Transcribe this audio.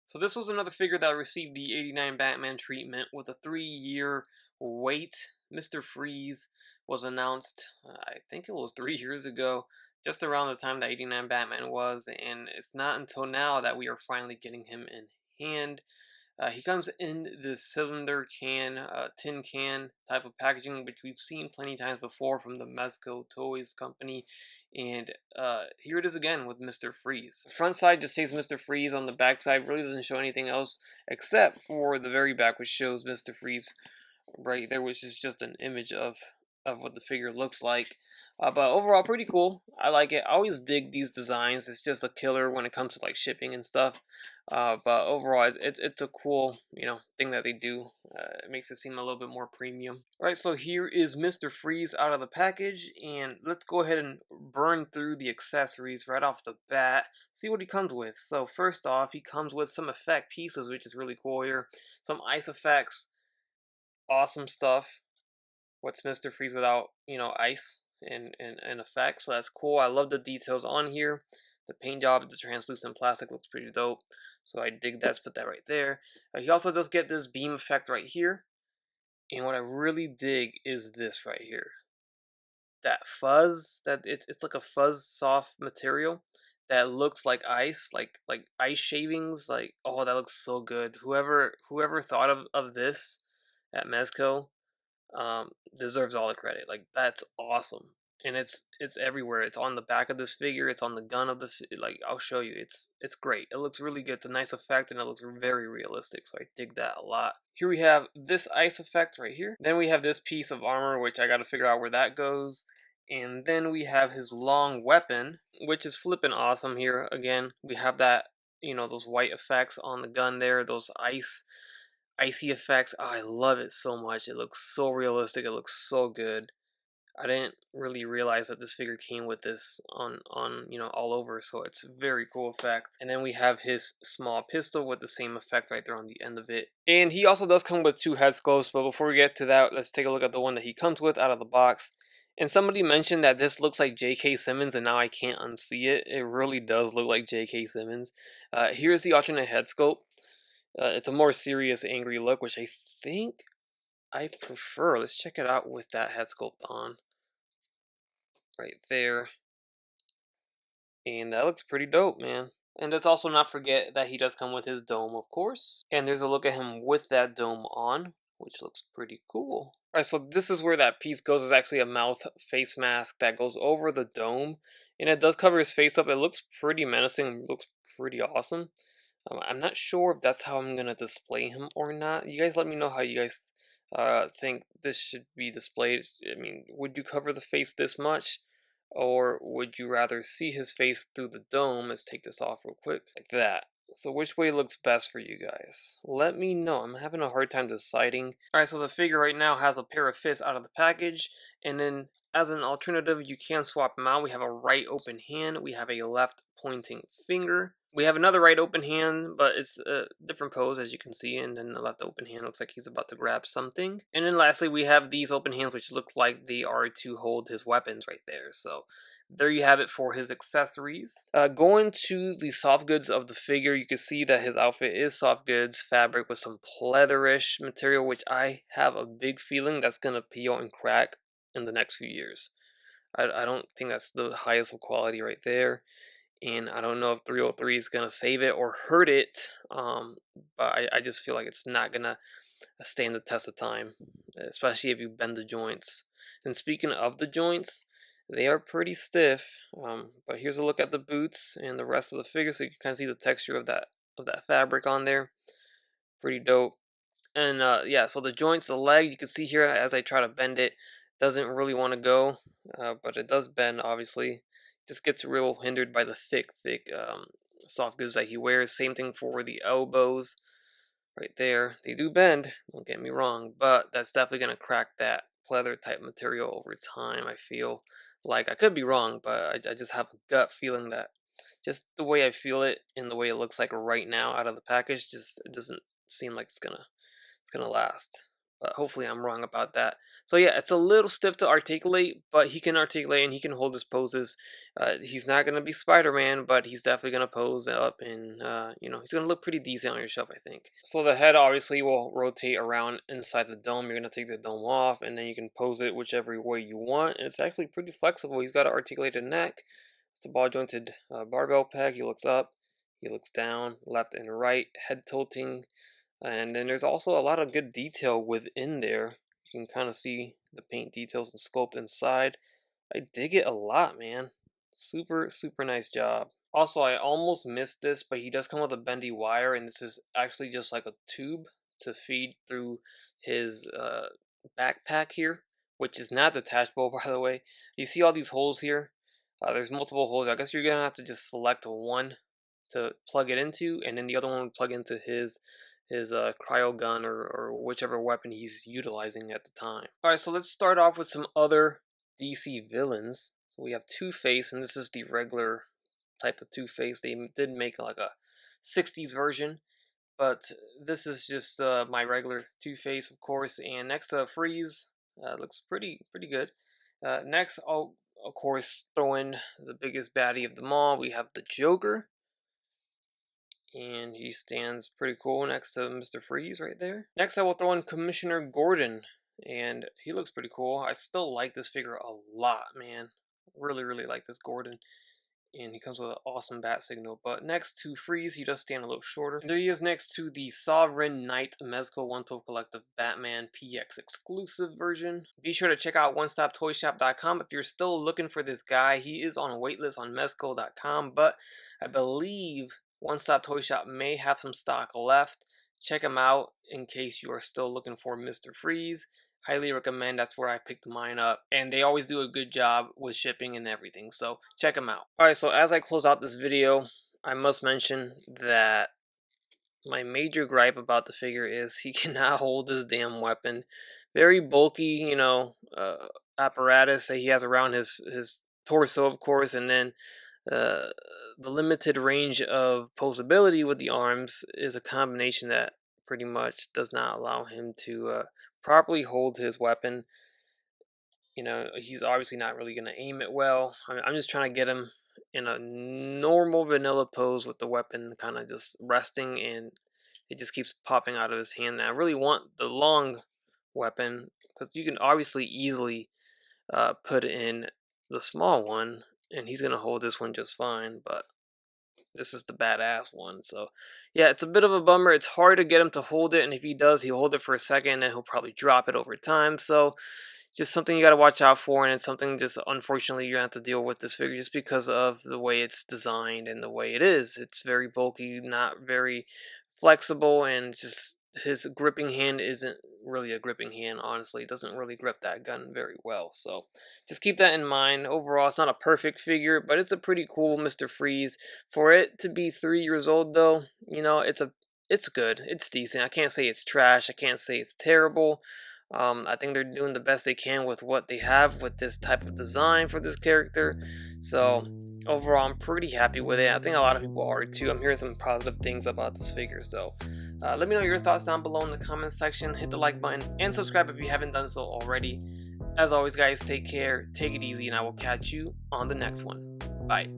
So this was another figure that received the 89 Batman treatment with a 3-year wait. Mr. Freeze was announced, I think it was 3 years ago, just around the time that 89 Batman was, and it's not until now that we are finally getting him in hand. He comes in this cylinder can, tin can type of packaging, which we've seen plenty times before from the Mezco Toyz company. And here it is again with Mr. Freeze. The front side just says Mr. Freeze. On the back side really doesn't show anything else except for the very back, which shows Mr. Freeze right there, which is just an image of what the figure looks like. But overall, pretty cool. I like it. I always dig these designs. It's just a killer when it comes to like shipping and stuff. But overall, it's a cool thing that they do. It makes it seem a little bit more premium. All right, so here is Mr. Freeze out of the package, and let's go ahead and burn through the accessories right off the bat. See what he comes with. So first off, he comes with some effect pieces, which is really cool here. Some ice effects, awesome stuff. What's Mr. Freeze without ice and effects? So that's cool. I love the details on here. The paint job, the translucent plastic looks pretty dope. So I dig that. Let's put that right there. He also does get this beam effect right here. And what I really dig is this right here. That fuzz, it's like a fuzz soft material that looks like ice, like ice shavings. Like, oh, that looks so good. Whoever thought of this at Mezco deserves all the credit. Like, that's awesome, and it's everywhere. It's on the back of this figure. It's on the gun of this. Like, I'll show you. It's great. It looks really good. It's a nice effect, and it looks very realistic. So I dig that a lot. Here we have this ice effect right here. Then we have this piece of armor, which I got to figure out where that goes. And then we have his long weapon, which is flipping awesome here. Again, we have that, those white effects on the gun there, those icy effects. Oh, I love it so much. It looks so realistic. It looks so good. I didn't really realize that this figure came with this on all over, so it's a very cool effect. And then we have his small pistol with the same effect right there on the end of it. And he also does come with 2 head sculpts, but before we get to that, let's take a look at the one that he comes with out of the box. And somebody mentioned that this looks like J.K. Simmons, and now I can't unsee it. It really does look like J.K. Simmons. Here's the alternate head sculpt. It's a more serious, angry look, which I think I prefer. Let's check it out with that head sculpt on. Right there. And that looks pretty dope, man. And let's also not forget that he does come with his dome, of course. And there's a look at him with that dome on, which looks pretty cool. Alright, so this is where that piece goes. It's actually a mouth face mask that goes over the dome. And it does cover his face up. It looks pretty menacing. It looks pretty awesome. I'm not sure if that's how I'm going to display him or not. You guys let me know how you guys think this should be displayed. I mean, would you cover the face this much? Or would you rather see his face through the dome? Let's take this off real quick, like that. So which way looks best for you guys? Let me know. I'm having a hard time deciding. Alright, so the figure right now has a pair of fists out of the package. And then as an alternative, you can swap them out. We have a right open hand. We have a left pointing finger. We have another right open hand, but it's a different pose, as you can see, and then the left open hand looks like he's about to grab something. And then lastly, we have these open hands, which look like they are to hold his weapons right there. So there you have it for his accessories. Going to the soft goods of the figure, you can see that his outfit is soft goods fabric with some pleatherish material, which I have a big feeling that's going to peel and crack in the next few years. I don't think that's the highest of quality right there. And I don't know if 303 is going to save it or hurt it, but I just feel like it's not going to stand the test of time, especially if you bend the joints. And speaking of the joints, they are pretty stiff, but here's a look at the boots and the rest of the figure, so you can kind of see the texture of that fabric on there. Pretty dope. And yeah, so the joints, the leg, you can see here as I try to bend it, doesn't really want to go, but it does bend, obviously. Just gets real hindered by the thick soft goods that he wears. Same thing for the elbows right there. They do bend, don't get me wrong, but that's definitely going to crack that pleather type material over time, I feel. Like, I could be wrong, but I just have a gut feeling that just the way I feel it and the way it looks like right now out of the package, just it doesn't seem like it's gonna last. but hopefully I'm wrong about that. So yeah, it's a little stiff to articulate, but he can articulate and he can hold his poses. He's not going to be Spider-Man, but he's definitely going to pose up, and he's going to look pretty decent on your shelf, I think. So the head obviously will rotate around inside the dome. You're going to take the dome off, and then you can pose it whichever way you want. And it's actually pretty flexible. He's got an articulated neck. It's a ball jointed barbell peg. He looks up, he looks down, left and right, head tilting. And then there's also a lot of good detail within there. You can kind of see the paint details and sculpt inside. I dig it a lot, man. Super, super nice job. Also, I almost missed this, but he does come with a bendy wire, and this is actually just like a tube to feed through his backpack here, which is not detachable, by the way. You see all these holes here? There's multiple holes. I guess you're going to have to just select one to plug it into, and then the other one would plug into his cryo gun or whichever weapon he's utilizing at the time. Alright, so let's start off with some other DC villains. So we have Two-Face, and this is the regular type of Two-Face. They did make like a 60s version, but this is just my regular Two-Face, of course. And next to Freeze, looks pretty good. Next, I'll of course throw in the biggest baddie of them all. We have the Joker. And he stands pretty cool next to Mr. Freeze right there. Next, I will throw in Commissioner Gordon, and he looks pretty cool. I still like this figure a lot, man. Really, really like this Gordon. And he comes with an awesome bat signal. But next to Freeze, he does stand a little shorter. And there he is next to the Sovereign Knight Mezco 112 Collective Batman PX exclusive version. Be sure to check out onestoptoyshop.com if you're still looking for this guy. He is on a waitlist on mezco.com, but I believe One Stop Toy Shop may have some stock left. Check them out in case you are still looking for Mr. Freeze. Highly recommend. That's where I picked mine up, and they always do a good job with shipping and everything, so check them out. Alright, so as I close out this video, I must mention that my major gripe about the figure is he cannot hold this damn weapon. Very bulky, apparatus that he has around his torso, of course, and then the limited range of posability with the arms is a combination that pretty much does not allow him to properly hold his weapon. He's obviously not really going to aim it well. I'm just trying to get him in a normal vanilla pose with the weapon kind of just resting, and it just keeps popping out of his hand. And I really want the long weapon because you can obviously easily put in the small one, and he's going to hold this one just fine, but this is the badass one. So yeah, it's a bit of a bummer. It's hard to get him to hold it, and if he does, he'll hold it for a second and he'll probably drop it over time. So just something you got to watch out for, and it's something just unfortunately you're going to have to deal with this figure just because of the way it's designed and the way it is. It's very bulky, not very flexible, and just his gripping hand isn't really a gripping hand, honestly. It doesn't really grip that gun very well, so just keep that in mind. Overall, it's not a perfect figure, but it's a pretty cool Mr. Freeze. For it to be 3 years old, though, it's good. It's decent. I can't say it's trash. I can't say it's terrible. I think they're doing the best they can with what they have with this type of design for this character. So overall, I'm pretty happy with it. I think a lot of people are too. I'm hearing some positive things about this figure. So let me know your thoughts down below in the comment section. Hit the like button and subscribe if you haven't done so already. As always, guys, take care, take it easy, and I will catch you on the next one. Bye.